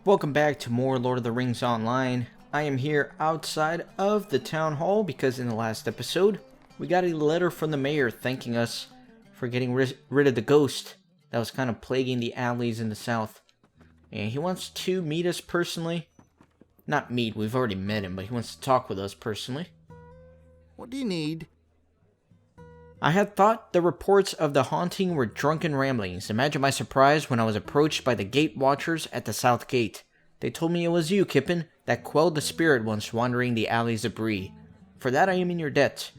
Welcome back to more Lord of the Rings Online. I am here outside of the town hall because in the last episode, we got a letter from the mayor thanking us for getting rid of the ghost that was kind of plaguing the alleys in the south. And he wants to meet us personally. Not meet, we've already met him, but he wants to talk with us personally. What do you need? I had thought the reports of the haunting were drunken ramblings. Imagine my surprise when I was approached by the gate watchers at the south gate. They told me it was you, Kippen, that quelled the spirit once wandering the alleys of Bree. For that I am in your debt,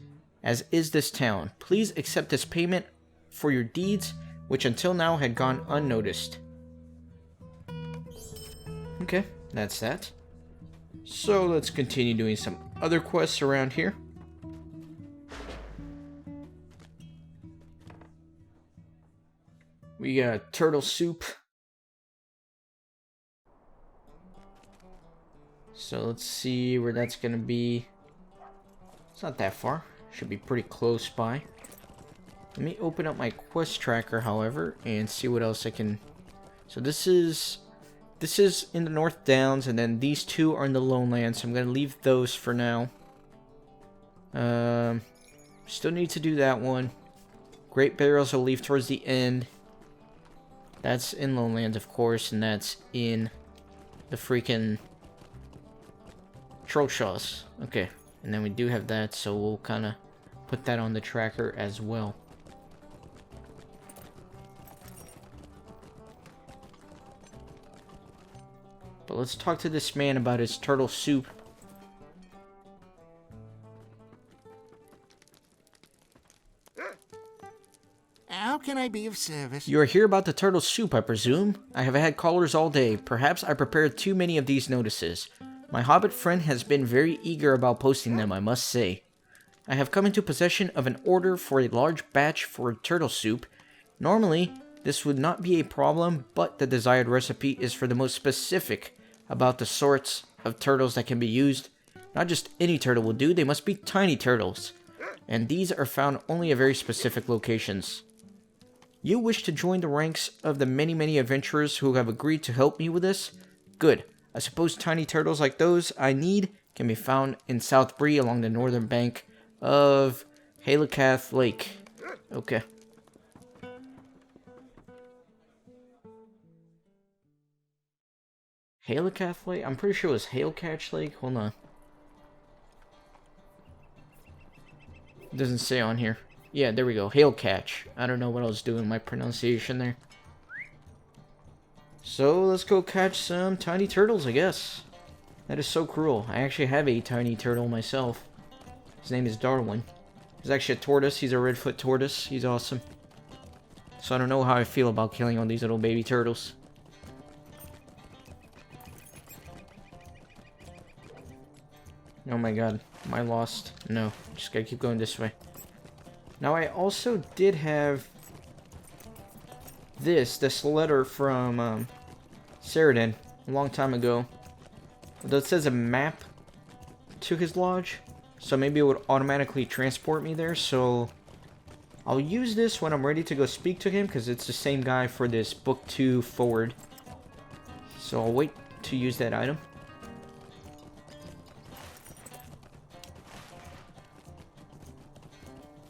as is this town. Please accept this payment for your deeds, which until now had gone unnoticed. Okay, that's that. So let's continue doing some other quests around here. We got turtle soup. So let's see where that's gonna be. It's not that far. Should be pretty close by. Let me open up my quest tracker, however, and see what else I can. So this is in the North Downs, and then these two are in the Lowlands. So I'm gonna leave those for now. Still need to do that one. Great Barrels I'll leave towards the end. That's in Lowlands, of course, and that's in the freaking Trollshaws. Okay, and then we do have that, so we'll kind of put that on the tracker as well. But let's talk to this man about his turtle soup. How can I be of service? You are here about the turtle soup, I presume? I have had callers all day. Perhaps I prepared too many of these notices. My hobbit friend has been very eager about posting them, I must say. I have come into possession of an order for a large batch for turtle soup. Normally, this would not be a problem, but the desired recipe is for the most specific about the sorts of turtles that can be used. Not just any turtle will do, they must be tiny turtles. And these are found only at very specific locations. You wish to join the ranks of the many adventurers who have agreed to help me with this? Good. I suppose tiny turtles like those I need can be found in South Bree along the northern bank of Halekath Lake. Okay. Halekath Lake? I'm pretty sure it was Halekatch Lake. Hold on. It doesn't say on here. Yeah, there we go. Halekatch. I don't know what I was doing, my pronunciation there. So, let's go catch some tiny turtles, I guess. That is so cruel. I actually have a tiny turtle myself. His name is Darwin. He's actually a tortoise. He's a redfoot tortoise. He's awesome. So I don't know how I feel about killing all these little baby turtles. Oh my god. Am I lost? No. Just gotta keep going this way. Now, I also did have this letter from Sauron a long time ago. Although it says a map to his lodge, so maybe it would automatically transport me there. So I'll use this when I'm ready to go speak to him, because it's the same guy for this book 2 forward. So I'll wait to use that item.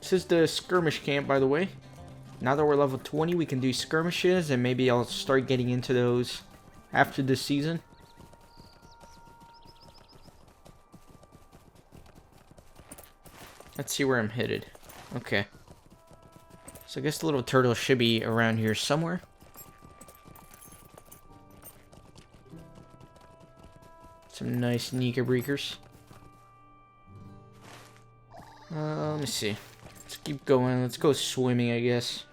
This is the skirmish camp, by the way. Now that we're level 20, we can do skirmishes, and maybe I'll start getting into those after this season. Let's see where I'm headed. Okay. So I guess the little turtle should be around here somewhere. Some nice Nika-breakers. Let me see. Let's keep going. Let's go swimming, I guess.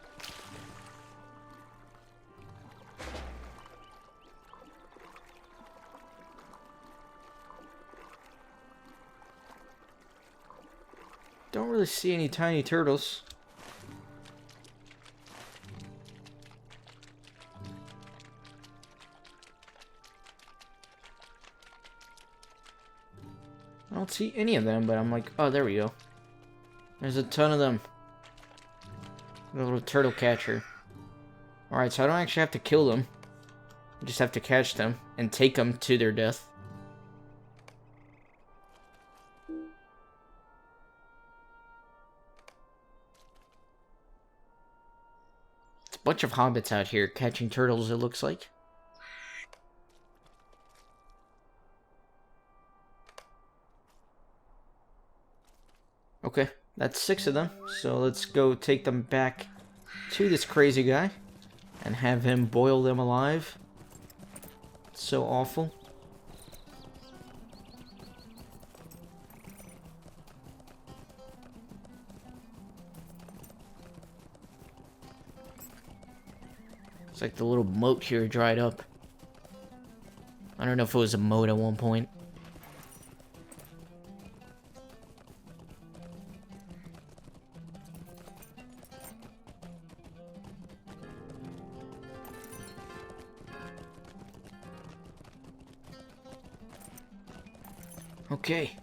Don't really see any tiny turtles. I don't see any of them, but I'm like, oh, there we go. There's a ton of them. A little turtle catcher. Alright, so I don't actually have to kill them. You just have to catch them and take them to their death. It's a bunch of hobbits out here catching turtles, it looks like. Okay, that's 6 of them. So let's go take them back to this crazy guy and have him boil them alive. So awful. It's like the little moat here dried up. I don't know if it was a moat at one point. Okay.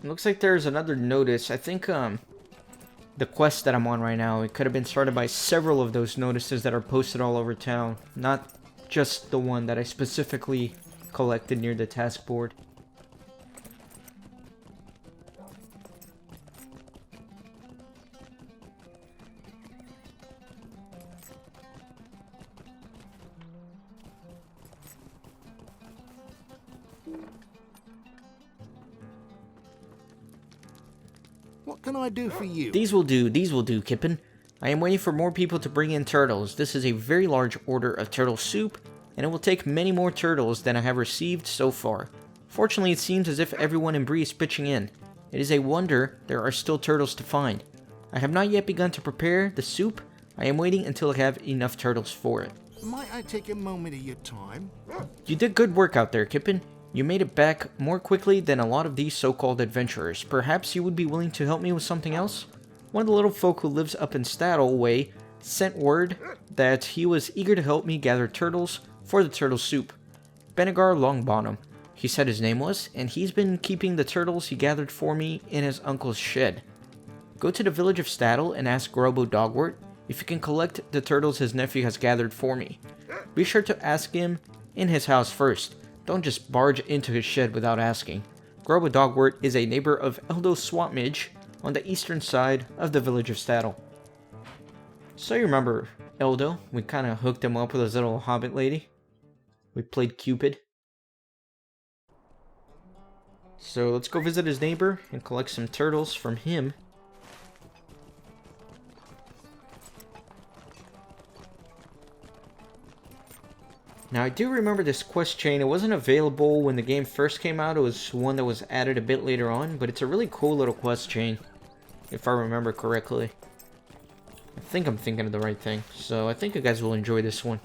It looks like there's another notice. I think, the quest that I'm on right now, it could have been started by several of those notices that are posted all over town. Not just the one that I specifically collected near the task board. What can I do for you? These will do, Kippen. I am waiting for more people to bring in turtles. This is a very large order of turtle soup, and it will take many more turtles than I have received so far. Fortunately, it seems as if everyone in Bree is pitching in. It is a wonder there are still turtles to find. I have not yet begun to prepare the soup. I am waiting until I have enough turtles for it. Might I take a moment of your time? You did good work out there, Kippen. You made it back more quickly than a lot of these so-called adventurers. Perhaps you would be willing to help me with something else? One of the little folk who lives up in Stattle Way sent word that he was eager to help me gather turtles for the turtle soup. Benegar Longbottom, he said his name was, and he's been keeping the turtles he gathered for me in his uncle's shed. Go to the village of Stattle and ask Grobo Dogwort if he can collect the turtles his nephew has gathered for me. Be sure to ask him in his house first. Don't just barge into his shed without asking. Grobo Dogwort is a neighbor of Eldo Swapmage on the eastern side of the village of Stattle. So you remember Eldo? We kind of hooked him up with his little hobbit lady. We played Cupid. So let's go visit his neighbor and collect some turtles from him. Now, I do remember this quest chain. It wasn't available when the game first came out. It was one that was added a bit later on, but it's a really cool little quest chain, if I remember correctly. I think I'm thinking of the right thing, so I think you guys will enjoy this one.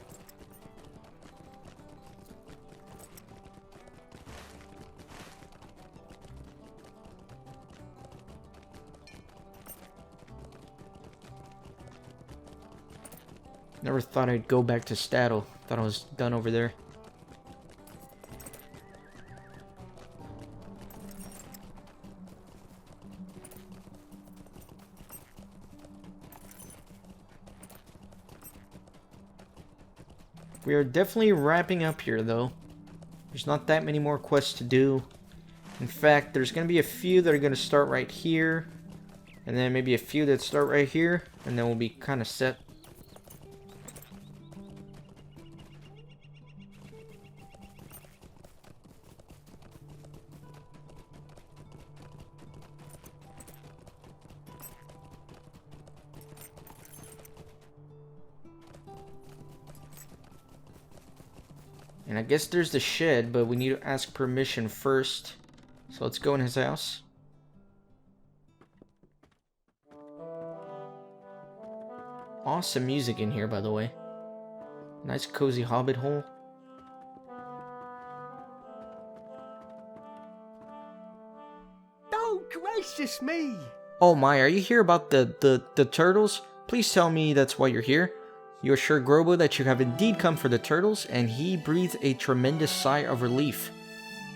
Never thought I'd go back to Stattle. Thought I was done over there. We are definitely wrapping up here, though. There's not that many more quests to do. In fact, there's going to be a few that are going to start right here. And then maybe a few that start right here. And then we'll be kind of set. And I guess there's the shed, but we need to ask permission first. So let's go in his house. Awesome music in here, by the way. Nice cozy hobbit hole. Oh, gracious me! Oh my, are you here about the turtles? Please tell me that's why you're here. You assure Grobo that you have indeed come for the turtles, and he breathed a tremendous sigh of relief.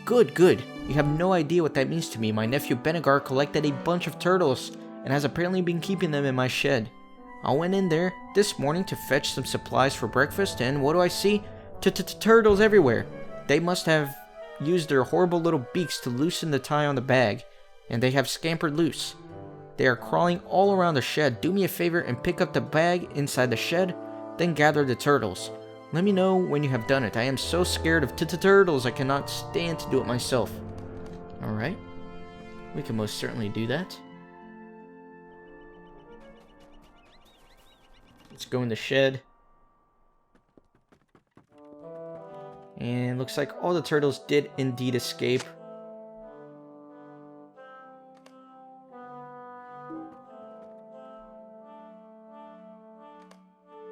Good, good. You have no idea what that means to me. My nephew Benegar collected a bunch of turtles, and has apparently been keeping them in my shed. I went in there this morning to fetch some supplies for breakfast, and what do I see? turtles everywhere. They must have used their horrible little beaks to loosen the tie on the bag, and they have scampered loose. They are crawling all around the shed. Do me a favor and pick up the bag inside the shed, then gather the turtles. Let me know when you have done it. I am so scared of turtles I cannot stand to do it myself. Alright. We can most certainly do that. Let's go in the shed. And looks like all the turtles did indeed escape.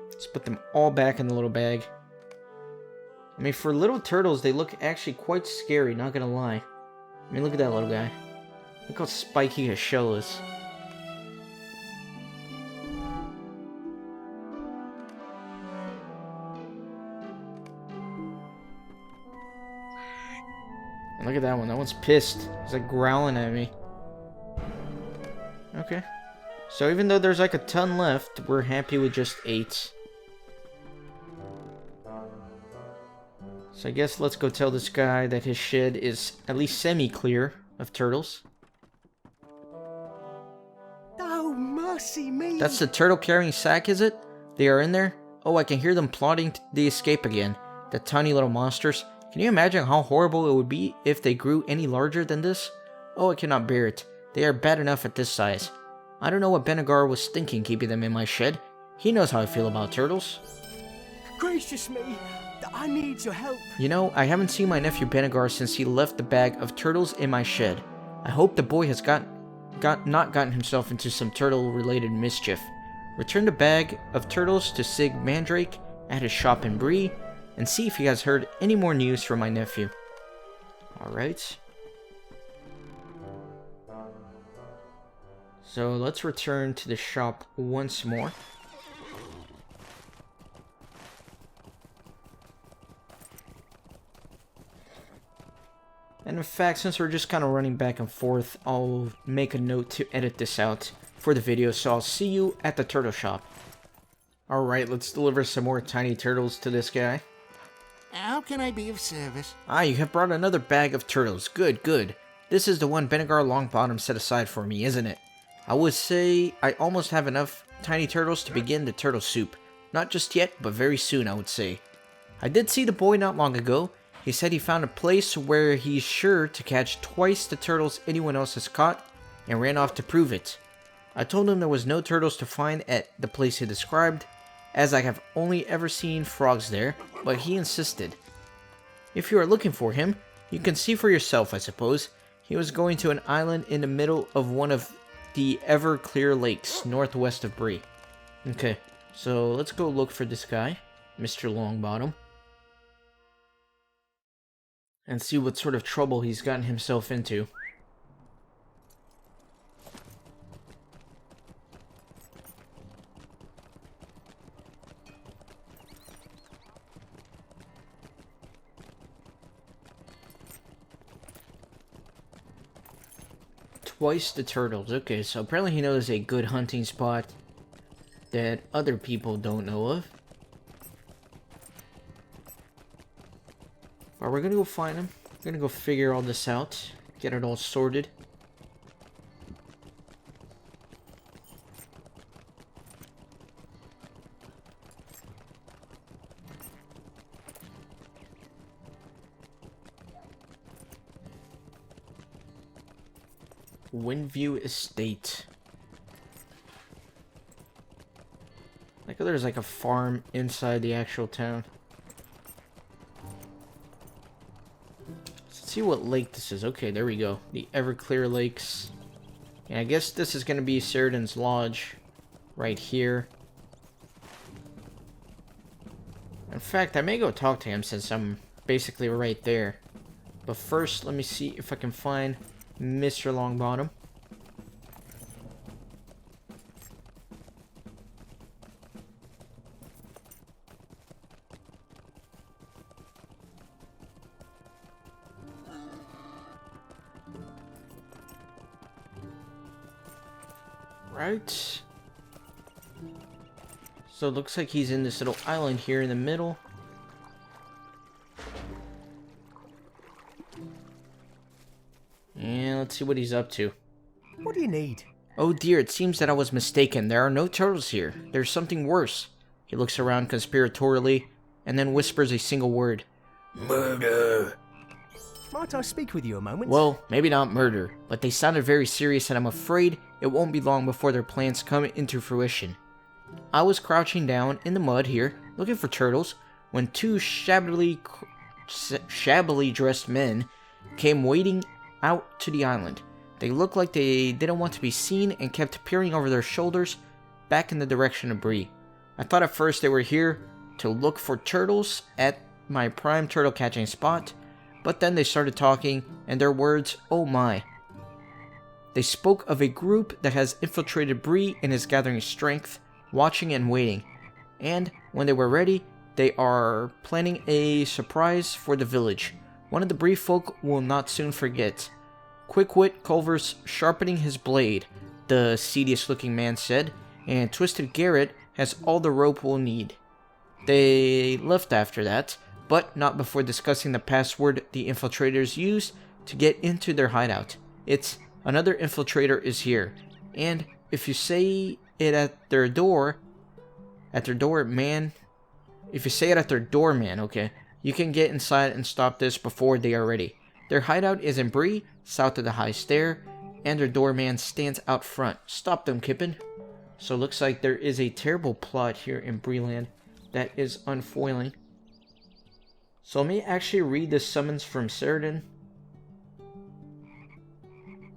Let's put them all back in the little bag. I mean, for little turtles, they look actually quite scary, not gonna lie. I mean, look at that little guy. Look how spiky his shell is. And look at that one. That one's pissed. He's like growling at me. Okay. So even though there's like a ton left, we're happy with just 8. So I guess let's go tell this guy that his shed is at least semi-clear of turtles. Oh, mercy me! That's the turtle carrying sack, is it? They are in there? Oh, I can hear them plotting the escape again. The tiny little monsters. Can you imagine how horrible it would be if they grew any larger than this? Oh, I cannot bear it. They are bad enough at this size. I don't know what Benegar was thinking keeping them in my shed. He knows how I feel about turtles. Gracious me! I need your help. You know, I haven't seen my nephew Benegar since he left the bag of turtles in my shed. I hope the boy has not gotten himself into some turtle-related mischief. Return the bag of turtles to Sig Mandrake at his shop in Bree, and see if he has heard any more news from my nephew. Alright. So let's return to the shop once more. And in fact, since we're just kind of running back and forth, I'll make a note to edit this out for the video, so I'll see you at the turtle shop. Alright, let's deliver some more tiny turtles to this guy. How can I be of service? Ah, you have brought another bag of turtles. Good, good. This is the one Benegar Longbottom set aside for me, isn't it? I would say I almost have enough tiny turtles to begin the turtle soup. Not just yet, but very soon, I would say. I did see the boy not long ago. He said he found a place where he's sure to catch twice the turtles anyone else has caught, and ran off to prove it. I told him there was no turtles to find at the place he described, as I have only ever seen frogs there, but he insisted. If you are looking for him, you can see for yourself, I suppose. He was going to an island in the middle of one of the ever-clear lakes, northwest of Bree. Okay, so let's go look for this guy, Mr. Longbottom, and see what sort of trouble he's gotten himself into. Twice the turtles. Okay, so apparently he knows a good hunting spot that other people don't know of. Alright, we're gonna go find him. We're gonna go figure all this out. Get it all sorted. Windview Estate. Like, there's like a farm inside the actual town. Let's see what lake this is. Okay, there we go. The Everclear Lakes. And I guess this is going to be Ceridan's Lodge right here. In fact, I may go talk to him since I'm basically right there. But first, let me see if I can find Mr. Longbottom. Right. So it looks like he's in this little island here in the middle. see what he's up to. What do you need? Oh dear, it seems that I was mistaken. There are no turtles here. There's something worse. He looks around conspiratorially, and then whispers a single word. Murder! Might I speak with you a moment? Well, maybe not murder, but they sounded very serious and I'm afraid it won't be long before their plans come into fruition. I was crouching down in the mud here, looking for turtles, when two shabbily dressed men came wading out to the island. They looked like they didn't want to be seen and kept peering over their shoulders back in the direction of Bree. I thought at first they were here to look for turtles at my prime turtle catching spot, but then they started talking, and their words, oh my. They spoke of a group that has infiltrated Bree and is gathering strength, watching and waiting. And when they were ready, they are planning a surprise for the village. One of the Bree folk will not soon forget. Quickwit Culver's sharpening his blade, the seediest looking man said, and Twisted Garrett has all the rope we'll need. They left after that, but not before discussing the password the infiltrators used to get into their hideout. It's another infiltrator is here, and if you say it at their door, man, okay, you can get inside and stop this before they are ready. Their hideout is in Bree, south of the high stair, and their doorman stands out front. Stop them, Kippen. So it looks like there is a terrible plot here in bree-land that is unfoiling. So let me actually read the summons from Sauron.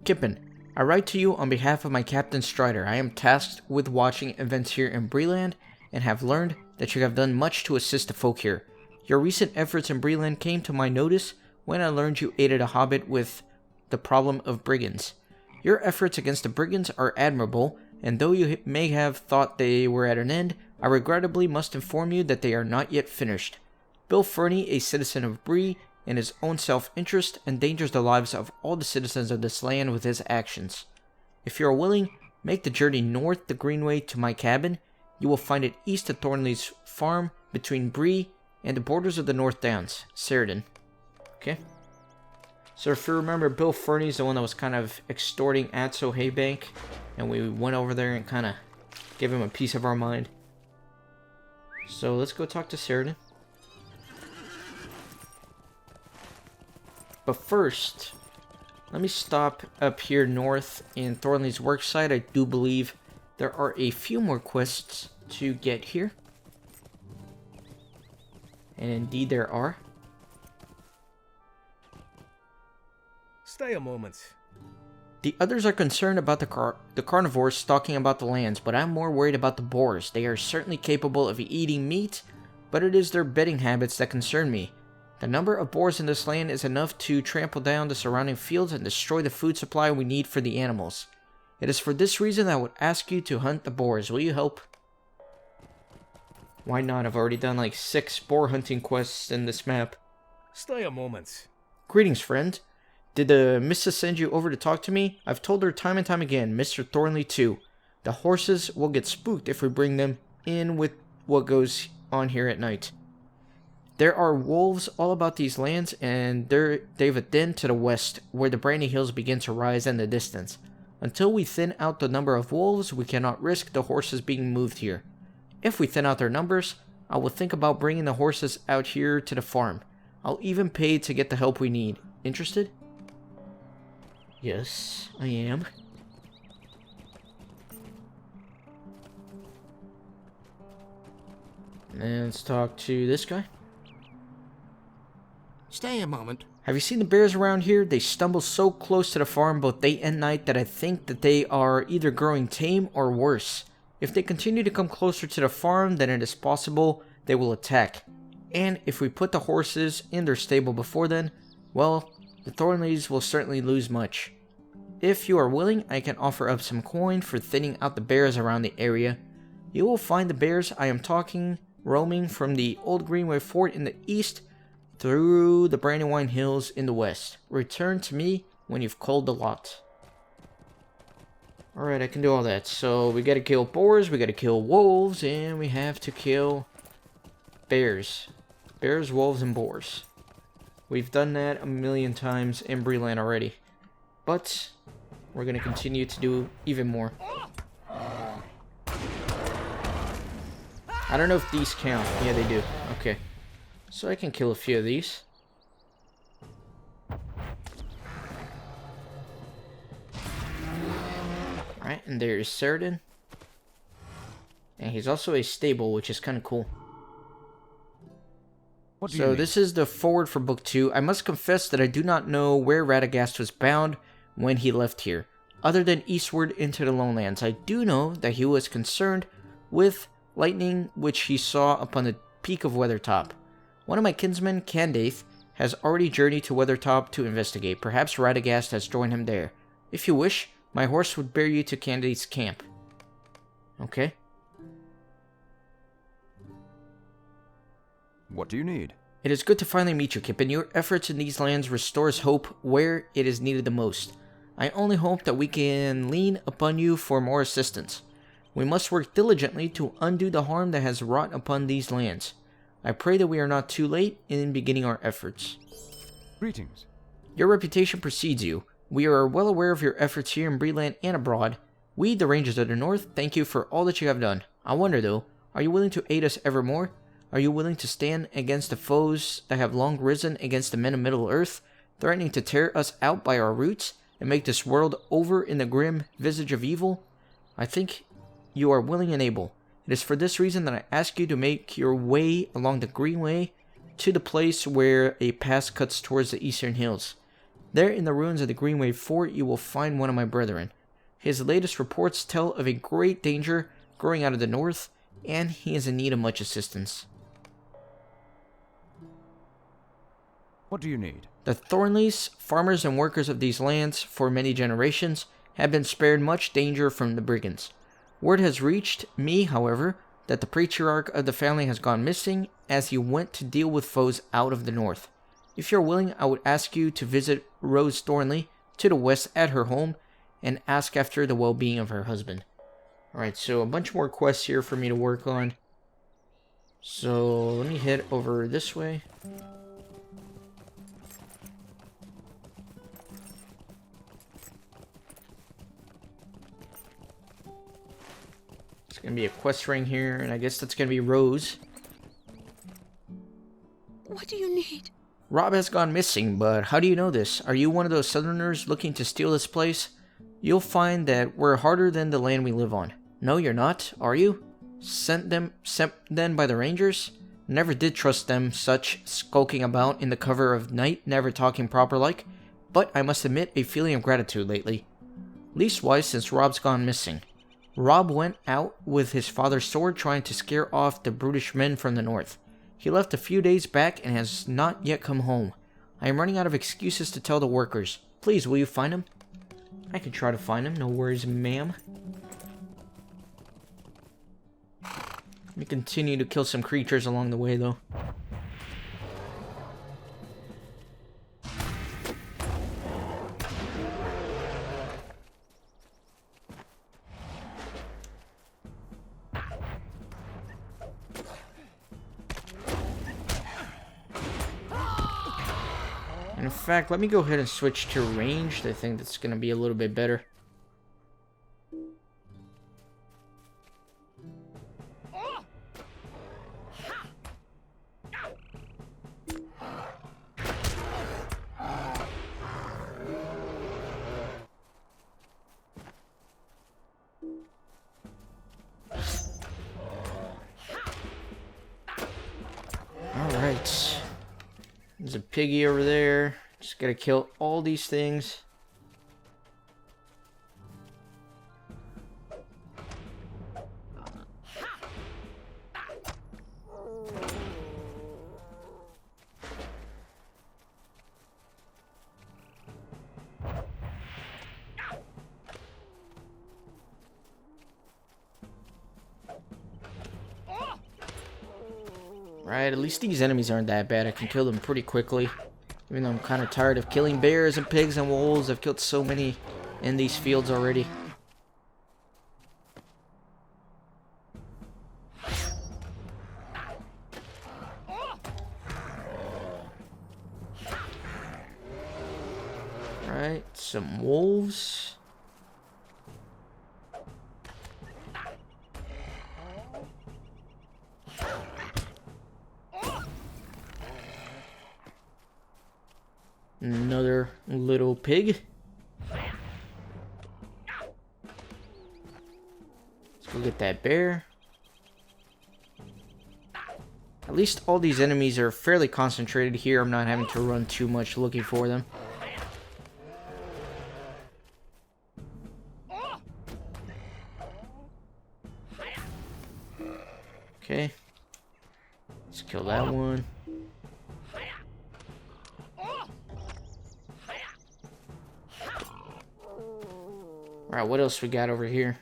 Kippen, I write to you on behalf of my Captain Strider. I am tasked with watching events here in bree-land and have learned that you have done much to assist the folk here. Your recent efforts in bree-land came to my notice when I learned you aided a hobbit with the problem of brigands. Your efforts against the brigands are admirable, and though you may have thought they were at an end, I regrettably must inform you that they are not yet finished. Bill Fernie, a citizen of Bree, in his own self-interest, endangers the lives of all the citizens of this land with his actions. If you are willing, make the journey north the Greenway to my cabin. You will find it east of Thornley's farm, between Bree and the borders of the North Downs, Ceridan. Okay. So if you remember, Bill Fernie's the one that was kind of extorting Atso Haybank, and we went over there and kind of gave him a piece of our mind. So let's go talk to Ceridan. But first, let me stop up here north in Thornley's worksite. I do believe there are a few more quests to get here. And indeed there are. Stay a moment. The others are concerned about the carnivores stalking about the lands, but I'm more worried about the boars. They are certainly capable of eating meat, but it is their bedding habits that concern me. The number of boars in this land is enough to trample down the surrounding fields and destroy the food supply we need for the animals. It is for this reason I would ask you to hunt the boars. Will you help? Why not? I've already done like 6 boar hunting quests in this map. Stay a moment. Greetings, friend. Did the Missa send you over to talk to me? I've told her time and time again, Mr. Thornley too. The horses will get spooked if we bring them in with what goes on here at night. There are wolves all about these lands, and they've a den to the west, where the Brandy Hills begin to rise in the distance. Until we thin out the number of wolves, we cannot risk the horses being moved here. If we thin out their numbers, I will think about bringing the horses out here to the farm. I'll even pay to get the help we need. Interested? Yes, I am. And let's talk to this guy. Stay a moment. Have you seen the bears around here? They stumble so close to the farm both day and night that I think that they are either growing tame or worse. If they continue to come closer to the farm, then it is possible they will attack. And if we put the horses in their stable before then, well, the Thornleys will certainly lose much. If you are willing, I can offer up some coin for thinning out the bears around the area. You will find the bears I am talking roaming from the old Greenway Fort in the east through the Brandywine Hills in the west. Return to me when you've culled the lot. Alright, I can do all that. So we gotta kill boars, we gotta kill wolves, and we have to kill bears. Bears, wolves, and boars. We've done that a million times in bree-land already. But we're going to continue to do even more. I don't know if these count. Yeah, they do. Okay. So I can kill a few of these. Alright, and there is Sauron. And he's also a stable, which is kind of cool. So this is the forward for book 2. I must confess that I do not know where Radagast was bound when he left here, other than eastward into the lowlands. I do know that he was concerned with lightning which he saw upon the peak of Weathertop. One of my kinsmen, Candaith, has already journeyed to Weathertop to investigate. Perhaps Radagast has joined him there. If you wish, my horse would bear you to Candaith's camp. Okay. What do you need? It is good to finally meet you, Kippen. Your efforts in these lands restores hope where it is needed the most. I only hope that we can lean upon you for more assistance. We must work diligently to undo the harm that has wrought upon these lands. I pray that we are not too late in beginning our efforts. Greetings. Your reputation precedes you. We are well aware of your efforts here in bree-land and abroad. We, the Rangers of the North, thank you for all that you have done. I wonder, though, are you willing to aid us evermore? Are you willing to stand against the foes that have long risen against the men of Middle-earth, threatening to tear us out by our roots and make this world over in the grim visage of evil? I think you are willing and able. It is for this reason that I ask you to make your way along the Greenway to the place where a pass cuts towards the eastern hills. There in the ruins of the Greenway Fort you will find one of my brethren. His latest reports tell of a great danger growing out of the north, and he is in need of much assistance. What do you need? The Thornleys, farmers and workers of these lands for many generations, have been spared much danger from the brigands. Word has reached me, however, that the patriarch of the family has gone missing as he went to deal with foes out of the north. If you're willing, I would ask you to visit Rose Thornley to the west at her home and ask after the well-being of her husband. Alright, so a bunch more quests here for me to work on. So let me head over this way. It's going to be a quest ring here, and I guess that's going to be Rose. What do you need? Rob has gone missing, but how do you know this? Are you one of those southerners looking to steal this place? You'll find that we're harder than the land we live on. No, you're not, are you? Sent then by the Rangers? Never did trust them, such skulking about in the cover of night, never talking proper like. But I must admit a feeling of gratitude lately. Leastwise since Rob's gone missing. Rob went out with his father's sword trying to scare off the brutish men from the north. He left a few days back and has not yet come home. I am running out of excuses to tell the workers. Please, will you find him? I can try to find him, no worries, ma'am. Let me continue to kill some creatures along the way, though. In fact, let me go ahead and switch to ranged. I think that's going to be a little bit better. Alright. There's a piggy over there. Just gotta kill all these things. Right, at least these enemies aren't that bad. I can kill them pretty quickly. Even though I'm kind of tired of killing bears and pigs and wolves. I've killed so many in these fields already. Right. some wolves. Another little pig. Let's go get that bear. At least all these enemies are fairly concentrated here. I'm not having to run too much looking for them. Okay. Let's kill that one. Alright, what else we got over here?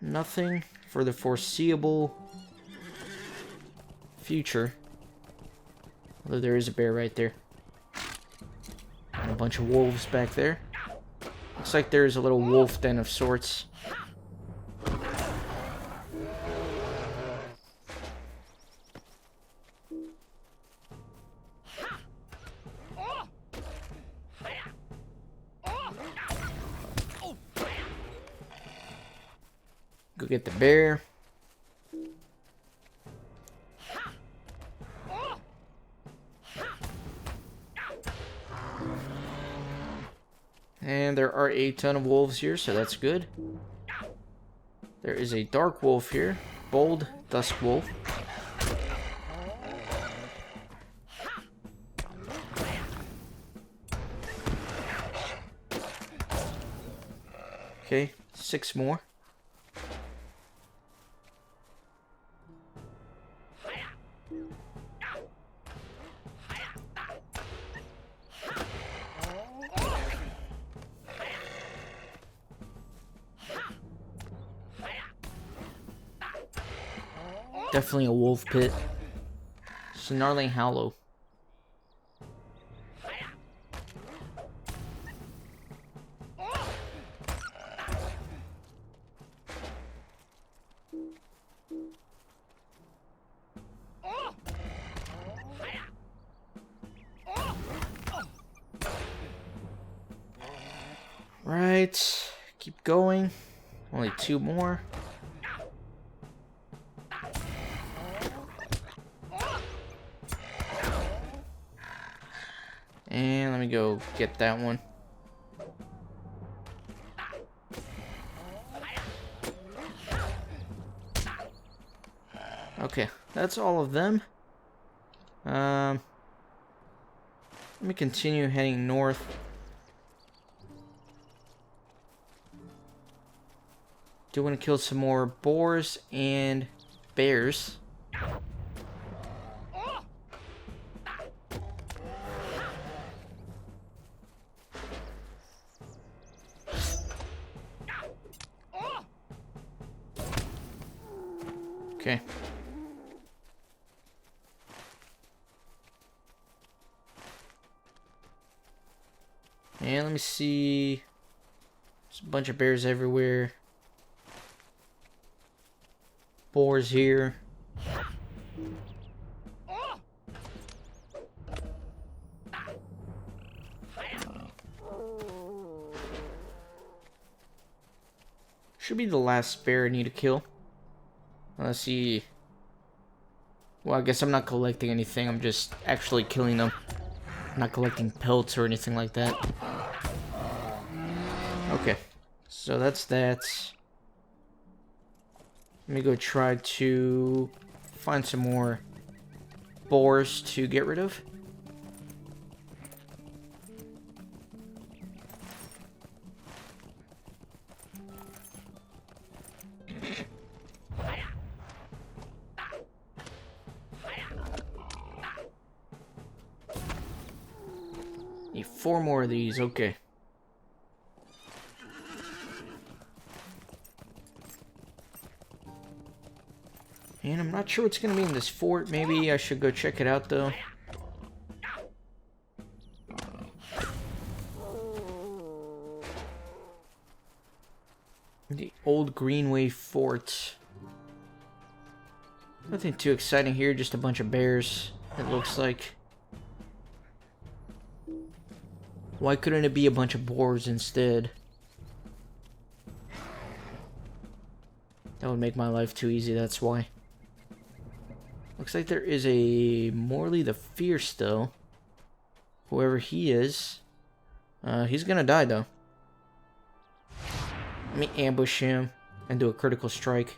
Nothing for the foreseeable future. Although there is a bear right there. And a bunch of wolves back there. Looks like there's a little wolf den of sorts. Go get the bear. And there are a ton of wolves here, so that's good. There is a dark wolf here. Bold dusk wolf. Okay, 6 more. Definitely a wolf pit. Snarling Hollow. Right, keep going. Only 2 more. And let me go get that one. Okay, that's all of them. Let me continue heading north. Do want to kill some more boars and bears. Okay. And let me see. There's a bunch of bears everywhere. Boars here. Should be the last bear I need to kill. Let's see. Well, I guess I'm not collecting anything. I'm just actually killing them. I'm not collecting pelts or anything like that. Okay. So that's that. Let me go try to find some more boars to get rid of. Need 4 more of these, okay. And I'm not sure what's gonna be in this fort. Maybe I should go check it out though. The old Greenway Fort. Nothing too exciting here, just a bunch of bears, it looks like. Why couldn't it be a bunch of boars instead? That would make my life too easy, that's why. Looks like there is a Morley the Fierce though. Whoever he is. He's gonna die though. Let me ambush him and do a critical strike.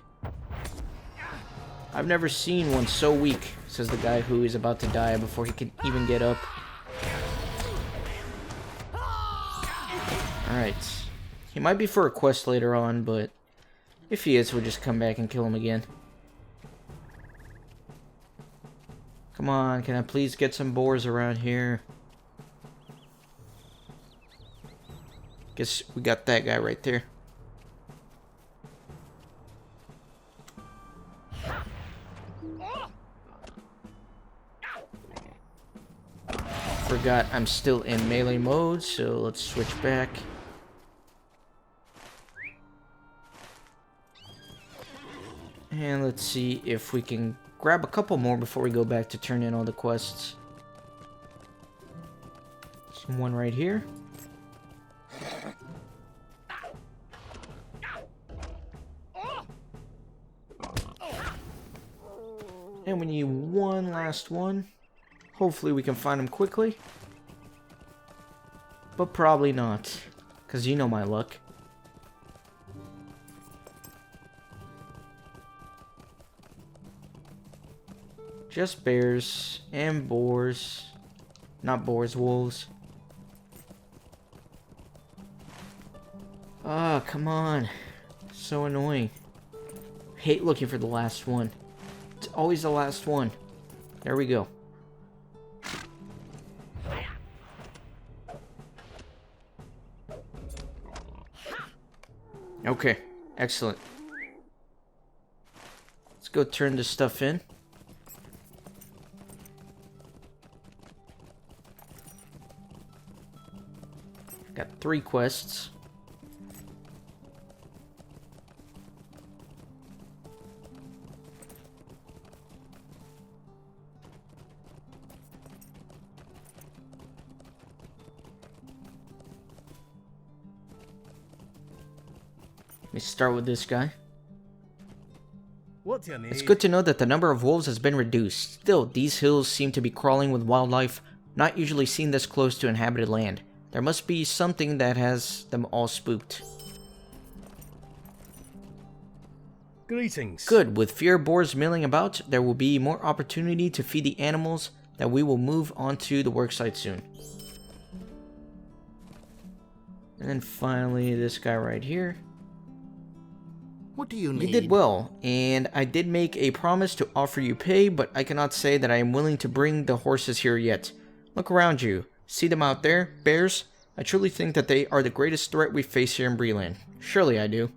I've never seen one so weak, says the guy who is about to die before he can even get up. Alright. He might be for a quest later on, but if he is, we'll just come back and kill him again. Come on, can I please get some boars around here? Guess we got that guy right there. Forgot I'm still in melee mode, so let's switch back. And let's see if we can grab a couple more before we go back to turn in all the quests. There's one right here. And we need one last one. Hopefully we can find him quickly. But probably not, because you know my luck. Just bears and boars. Not boars, wolves. Ah, come on. So annoying. Hate looking for the last one. It's always the last one. There we go. Okay, excellent. Let's go turn this stuff in. Got 3 quests. Let me start with this guy. What do you need? It's good to know that the number of wolves has been reduced. Still, these hills seem to be crawling with wildlife, not usually seen this close to inhabited land. There must be something that has them all spooked. Greetings. Good. With fewer boars milling about, there will be more opportunity to feed the animals that we will move onto the worksite soon. And then finally, this guy right here. What do you need? You did well, and I did make a promise to offer you pay, but I cannot say that I am willing to bring the horses here yet. Look around you. See them out there? Bears? I truly think that they are the greatest threat we face here in Bree-land. Surely I do.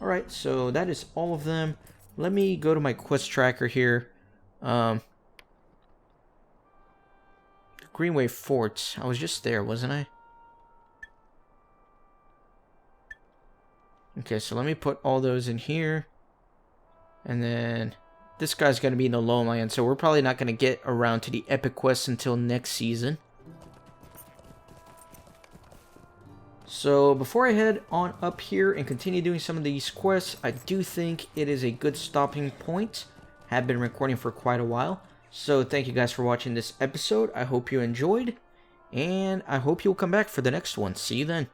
Alright, so that is all of them. Let me go to my quest tracker here. Greenway Fort. I was just there, wasn't I? Okay, so let me put all those in here. And then this guy's going to be in the lowland, so we're probably not going to get around to the epic quest until next season. So before I head on up here and continue doing some of these quests, I do think it is a good stopping point. Have been recording for quite a while. So thank you guys for watching this episode. I hope you enjoyed. And I hope you'll come back for the next one. See you then.